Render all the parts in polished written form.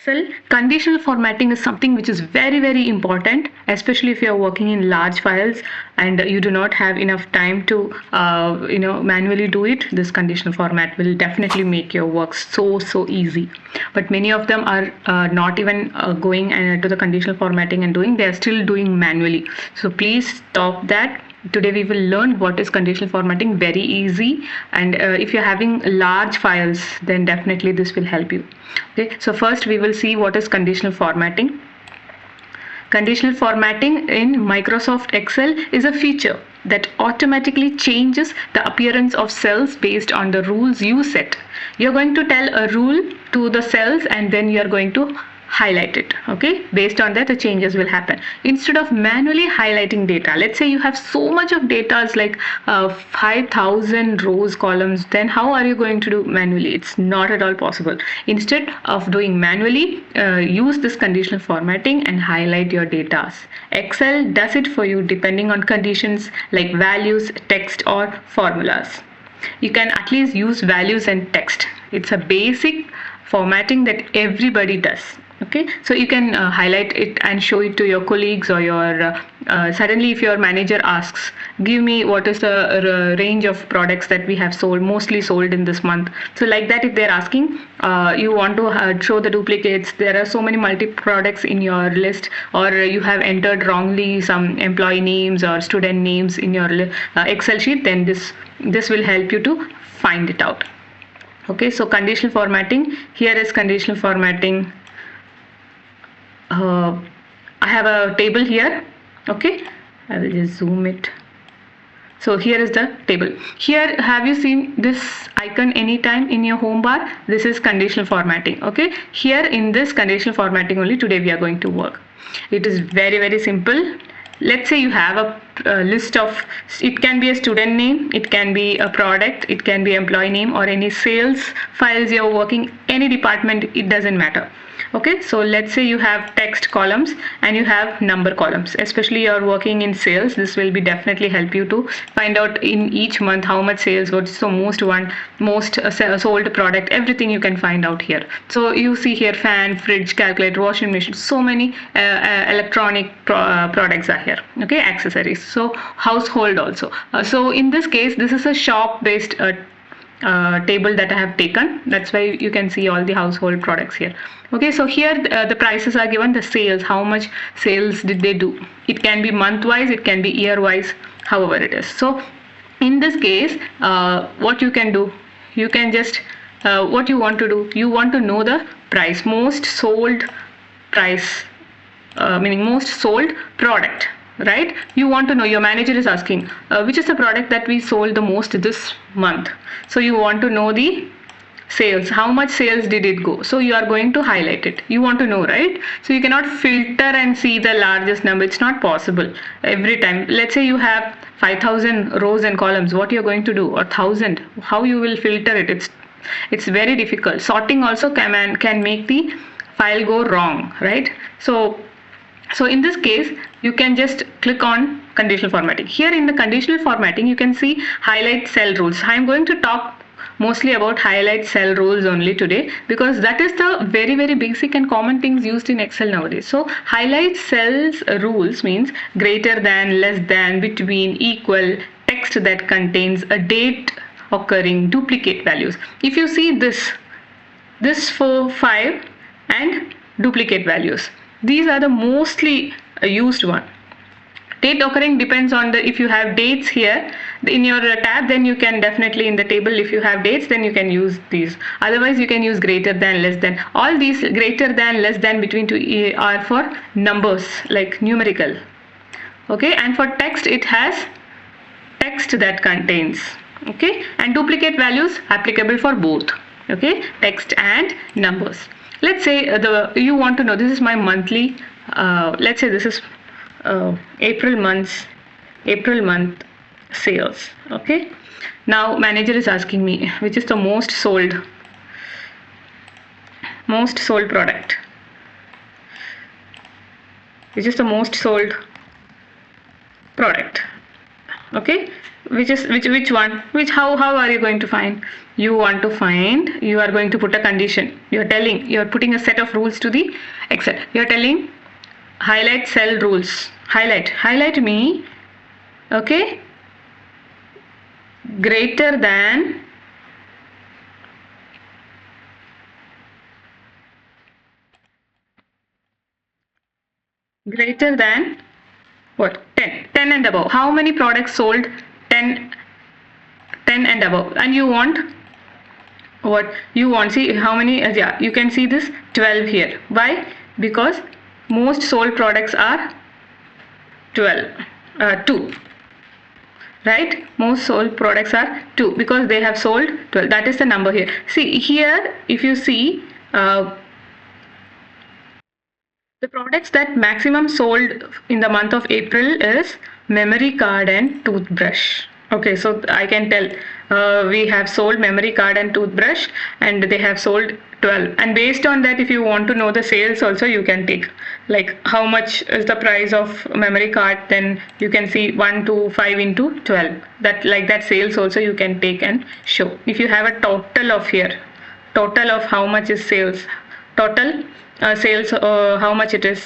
Excel, conditional formatting is something which is very important, especially if you are working in large files and you do not have enough time to manually do it. This conditional format will definitely make your work so easy. But many of them are not even going to the conditional formatting and doing, they are still doing manually. So please stop that. Today we will learn what is conditional formatting, very easy, and if you're having large files, then definitely this will help you. Okay, so first we will see what is conditional formatting. Conditional formatting in Microsoft Excel is a feature that automatically changes the appearance of cells based on the rules you set. You're going to tell a rule to the cells and then you're going to highlight it. Okay, based on that the changes will happen. Instead of manually highlighting data, let's say you have so much of data like 5,000 rows, columns, then how are you going to do manually? It's not at all possible. Instead of doing manually, use this conditional formatting and highlight your data. Excel does it for you depending on conditions like values, text or formulas. You can at least use values and text. It's a basic formatting that everybody does. Okay, so you can highlight it and show it to your colleagues, or your suddenly if your manager asks, give me what is the range of products that we have mostly sold in this month. So like that, if they're asking, you want to show the duplicates, there are so many multi products in your list, or you have entered wrongly some employee names or student names in your Excel sheet, then this will help you to find it out. Okay, so conditional formatting, here is conditional formatting. I have a table here. Okay, I will just zoom it. So here is the table. Here, have you seen this icon anytime in your home bar? This is conditional formatting. Okay, here in this conditional formatting only today we are going to work. It is very simple. Let's say you have a list of, it can be a student name, it can be a product, it can be employee name, or any sales files you're working, any department, it doesn't matter. Okay, so let's say you have text columns and you have number columns. Especially you're working in sales, this will be definitely help you to find out in each month how much sales was. So most sold product, everything you can find out here. So you see here fan, fridge, calculator, washing machine, so many electronic products are here. Okay, accessories. So household also. So in this case, this is a shop based table that I have taken. That's why you can see all the household products here. Okay, so here the prices are given, the sales, how much sales did they do. It can be month wise, it can be year wise, however it is. So in this case, what you can do, you can just what you want to do, you want to know the price, most sold price, meaning most sold product, right? You want to know, your manager is asking which is the product that we sold the most this month. So you want to know the sales, how much sales did it go. So you are going to highlight it, you want to know, right? So you cannot filter and see the largest number, it's not possible every time. Let's say you have 5,000 rows and columns, what you're going to do, or 1,000, how you will filter it? It's very difficult. Sorting also can make the file go wrong, right? So in this case, you can just click on conditional formatting. Here in the conditional formatting, you can see highlight cell rules. I am going to talk mostly about highlight cell rules only today, because that is the very basic and common things used in Excel nowadays. So highlight cells rules means greater than, less than, between, equal, text that contains a date occurring, duplicate values. If you see this 4, 5 and duplicate values, these are the mostly used one. Date occurring depends on the, if you have dates here in your tab, then you can definitely, in the table, if you have dates, then you can use these. Otherwise you can use greater than, less than. All these greater than, less than, between two are for numbers, like numerical. Okay, and for text it has text that contains. Okay, and duplicate values applicable for both. Okay, text and numbers. Let's say you want to know, this is my monthly, let's say this is April month sales. Okay, now manager is asking me which is the most sold product, which is the most sold product. Okay, Which one? How are you going to find? You want to find, you are going to put a condition. You're putting a set of rules to the Excel. You're telling highlight cell rules. Highlight me, okay, greater than what? 10 and above. How many products sold? 10 and above. And you want what you want? See how many? Yeah, you can see this 12 here. Why? Because most sold products are 12, 2, right? Most sold products are 2 because they have sold 12. That is the number here. See here, if you see the products that maximum sold in the month of April is memory card and toothbrush. Okay, so I can tell we have sold memory card and toothbrush, and they have sold 12. And based on that, if you want to know the sales also, you can take like how much is the price of memory card, then you can see 1 to 5 into 12. That like that sales also you can take and show. If you have a total of here, total of how much is sales, total sales, how much it is,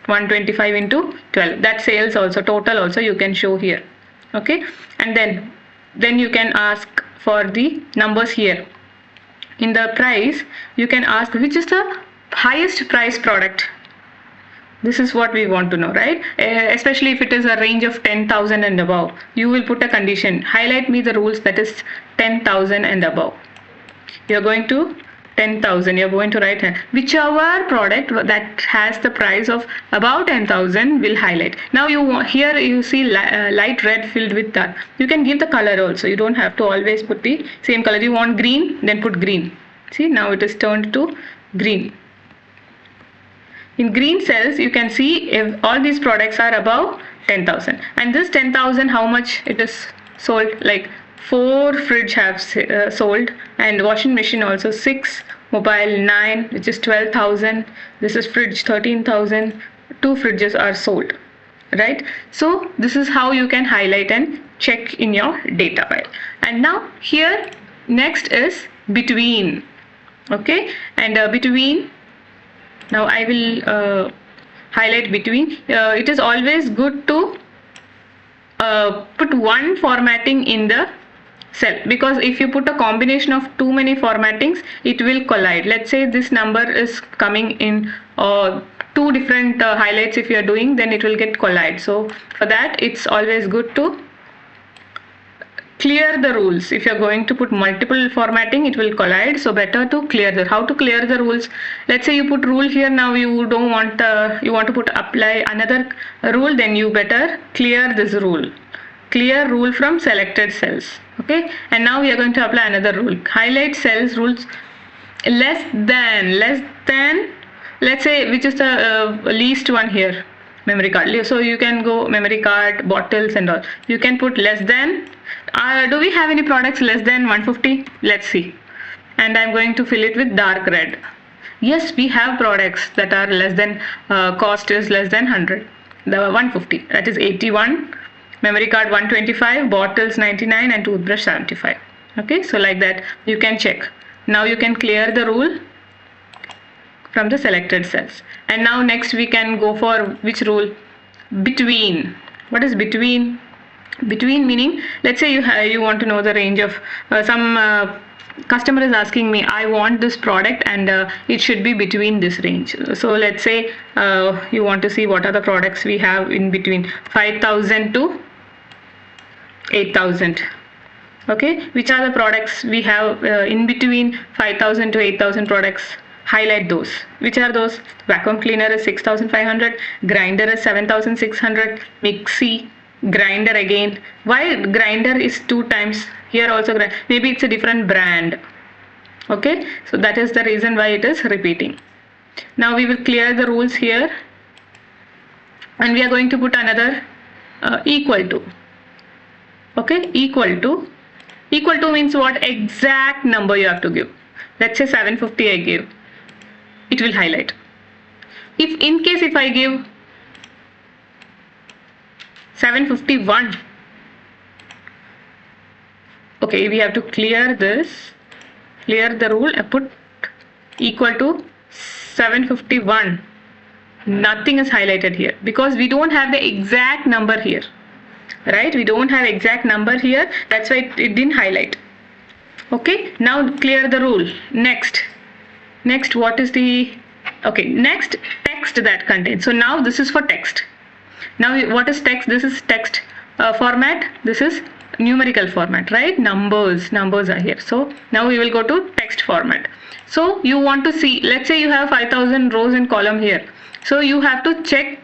125 into 12, that sales also, total also you can show here. Okay, and then you can ask for the numbers here. In the price, you can ask which is the highest price product. This is what we want to know, right? Especially if it is a range of 10,000 and above, you will put a condition, highlight me the rules that is 10,000 and above. You're going to 10,000, you're going to write whichever product that has the price of about 10,000 will highlight. Now here you see light red filled with that. You can give the color also. You don't have to always put the same color. You want green, then put green. See, now it is turned to green. In green cells, you can see if all these products are above 10,000. And this 10,000, how much it is sold? Like 4 fridge have sold, and washing machine also 6, mobile 9, which is 12,000. This is fridge 13,000. 2 fridges are sold, right? So this is how you can highlight and check in your data file. And now here next is between. Okay, and between, now I will highlight between. It is always good to put one formatting in the cell, because if you put a combination of too many formattings, it will collide. Let's say this number is coming in 2 different highlights. If you are doing, then it will get collide. So for that, it's always good to clear the rules. If you're going to put multiple formatting, it will collide. So better to clear the, how to clear the rules. Let's say you put rule here, now you don't want, you want to put apply another rule, then you better clear this rule. Clear rule from selected cells. Okay, and now we are going to apply another rule. Highlight cells rules less than, let's say which is the least one here, memory card. So you can go memory card, bottles and all. You can put less than. Do we have any products less than 150? Let's see. And I'm going to fill it with dark red. Yes, we have products that are less than, cost is less than 100. The 150, that is 81. Memory card 125, bottles 99, and toothbrush 75. Okay, so like that you can check. Now you can clear the rule from the selected cells. And now next we can go for which rule? Between. What is between? Between meaning, let's say you want to know the range of some customer is asking me, I want this product and it should be between this range. So let's say you want to see what are the products we have in between 5,000 to 8,000. Okay, which are the products we have in between 5,000 to 8,000 products? Highlight those. Which are those? Vacuum cleaner is 6,500, grinder is 7,600, mixie, grinder again. Why grinder is 2 times? Here also maybe it's a different brand. Okay, so that is the reason why it is repeating. Now we will clear the rules here, and we are going to put another equal to. Okay, equal to means what? Exact number you have to give. Let's say 750 I give, it will highlight. If in case if I give 751, okay, we have to clear this, clear the rule. I put equal to 751. Nothing is highlighted here because we don't have the exact number here, right? We don't have exact number here, that's why it didn't highlight. Okay, now clear the rule. Next, what is the, okay, next, text that contains. So now this is for text. Now what is text? This is text format, this is numerical format, right? Numbers are here. So now we will go to text format. So you want to see, let's say you have 5000 rows in column here, so you have to check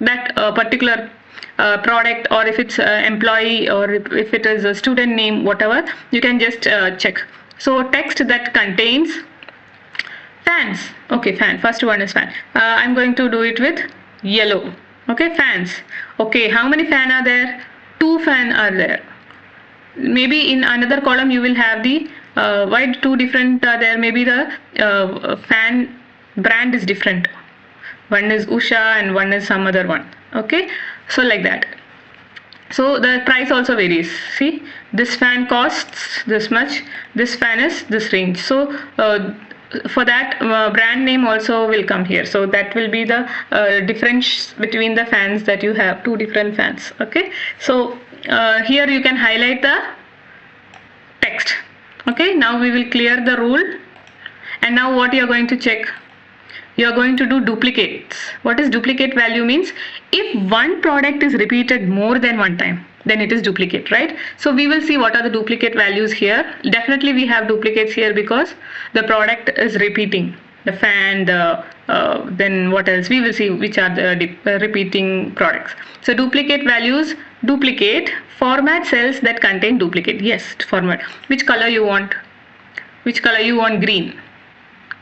that particular product, or if it's employee, or if it is a student name, whatever, you can just check. So text that contains fans. Okay, fan, first one is fan. I'm going to do it with yellow. Okay, fans. Okay, how many fan are there? 2 fan are there. Maybe in another column you will have the why 2 different are there? Maybe the fan brand is different. One is Usha and one is some other one. Okay, so like that. So the price also varies. See, this fan costs this much, this fan is this range. So for that brand name also will come here. So that will be the difference between the fans that you have, 2 different fans. Okay, so here you can highlight the text. Okay, now we will clear the rule, and now what you are going to check? You are going to do duplicates. What is duplicate value means? If one product is repeated more than one time, then it is duplicate, right? So we will see what are the duplicate values here. Definitely we have duplicates here because the product is repeating. The fan, then what else? We will see which are the repeating products. So duplicate values, duplicate, format cells that contain duplicate. Yes, format. Which color you want? Which color you want? Green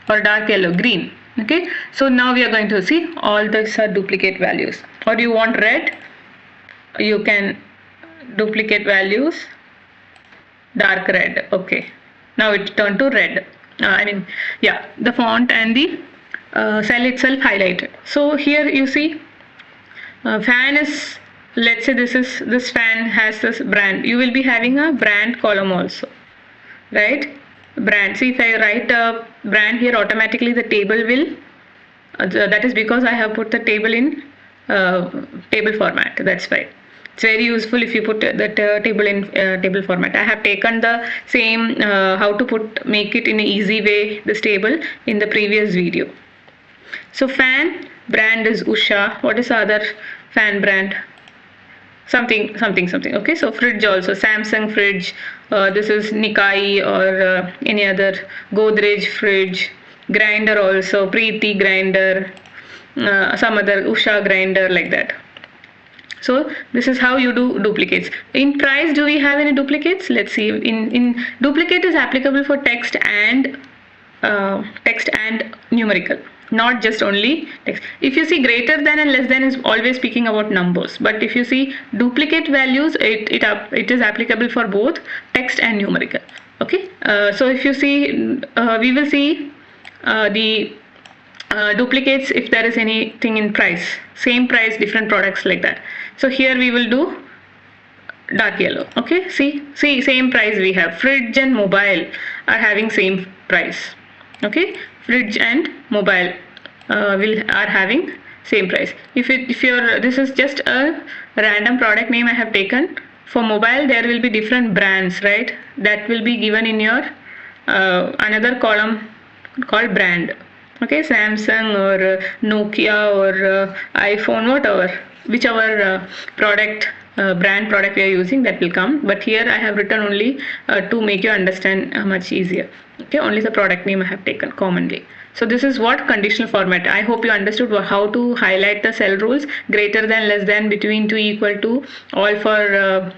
or dark yellow? Green. Okay, so now we are going to see all these are duplicate values. Or you want red, you can duplicate values, dark red. Okay, now it turned to red. The font and the cell itself highlighted. So here you see fan is, let's say this fan has this brand. You will be having a brand column also, right? Brand. See, if I write a brand here, automatically the table will, that is because I have put the table in table format. That's why it's very useful if you put that table in table format. I have taken the same how to make it in an easy way, this table, in the previous video. So fan brand is Usha. What is the other fan brand? Something. Okay, so fridge also, Samsung fridge. This is Nikai or any other Godrej fridge. Grinder also, Preeti grinder, some other Usha grinder, like that. So this is how you do duplicates. In price, do we have any duplicates? Let's see. In duplicate is applicable for text and numerical, not just only text. If you see greater than and less than is always speaking about numbers, but if you see duplicate values, it is applicable for both text and numerical. Okay, so if you see, we will see the duplicates if there is anything in price, same price, different products, like that. So here we will do dark yellow. Okay, see same price we have. Fridge and mobile are having same price. Okay, fridge and mobile are having same price. If this is just a random product name I have taken. For mobile there will be different brands, right? That will be given in your another column called brand. Okay, Samsung or Nokia or iPhone, whatever, whichever brand product we are using, that will come. But here I have written only to make you understand much easier. Okay, only the product name I have taken commonly. So this is what conditional format. I hope you understood how to highlight the cell rules: greater than, less than, between, to, equal to, all for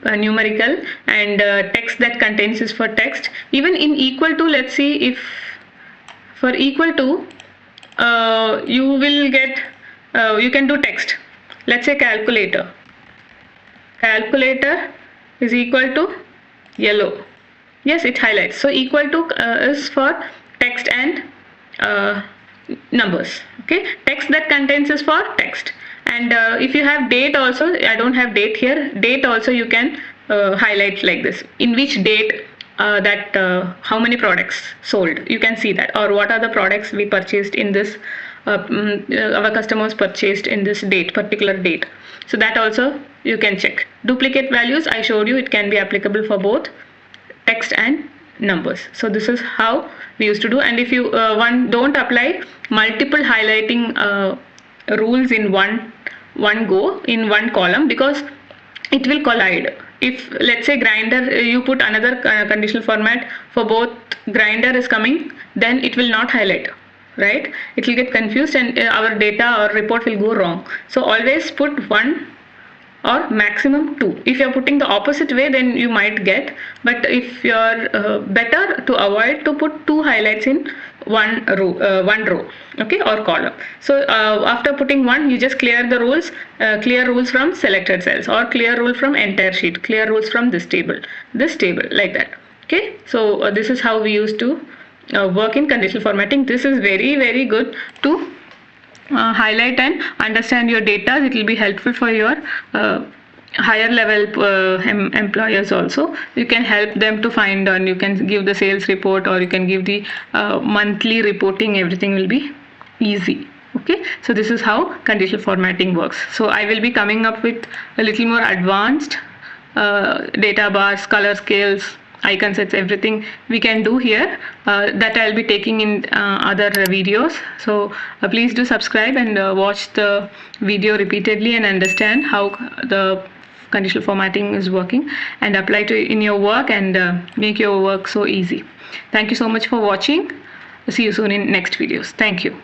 numerical, and text that contains is for text. Even in equal to, let's see, if for equal to you will get you can do text. Let's say calculator is equal to yellow. Yes, it highlights. So equal to is for text and numbers. Okay, text that contains is for text. And if you have date also, I don't have date here, date also you can highlight like this, in which date how many products sold, you can see that, or what are the products we purchased in this our customers purchased in this particular date. So that also you can check. Duplicate values, I showed you, it can be applicable for both text and numbers. So this is how we used to do. And if you don't apply multiple highlighting rules in one go in one column, because it will collide. If let's say grinder, you put another conditional format for both, grinder is coming, then it will not highlight, right? It will get confused and our data or report will go wrong. So always put one or maximum two. If you're putting the opposite way, then you might get, but if you're better to avoid to put two highlights in one row, okay, or column. So after putting one, you just clear the rules, clear rules from selected cells, or clear rule from entire sheet, clear rules from this table, like that. Okay, so this is how we used to work in conditional formatting. This is very, very good to highlight and understand your data. It will be helpful for your higher level employers also. You can help them to find, and you can give the sales report, or you can give the monthly reporting. Everything will be easy. Okay, so this is how conditional formatting works. So I will be coming up with a little more advanced data bars, color scales, icon sets, everything we can do here, that I'll be taking in other videos. So please do subscribe and watch the video repeatedly and understand how the conditional formatting is working, and apply to in your work, and make your work so easy. Thank you so much for watching. See you soon in next videos. Thank you.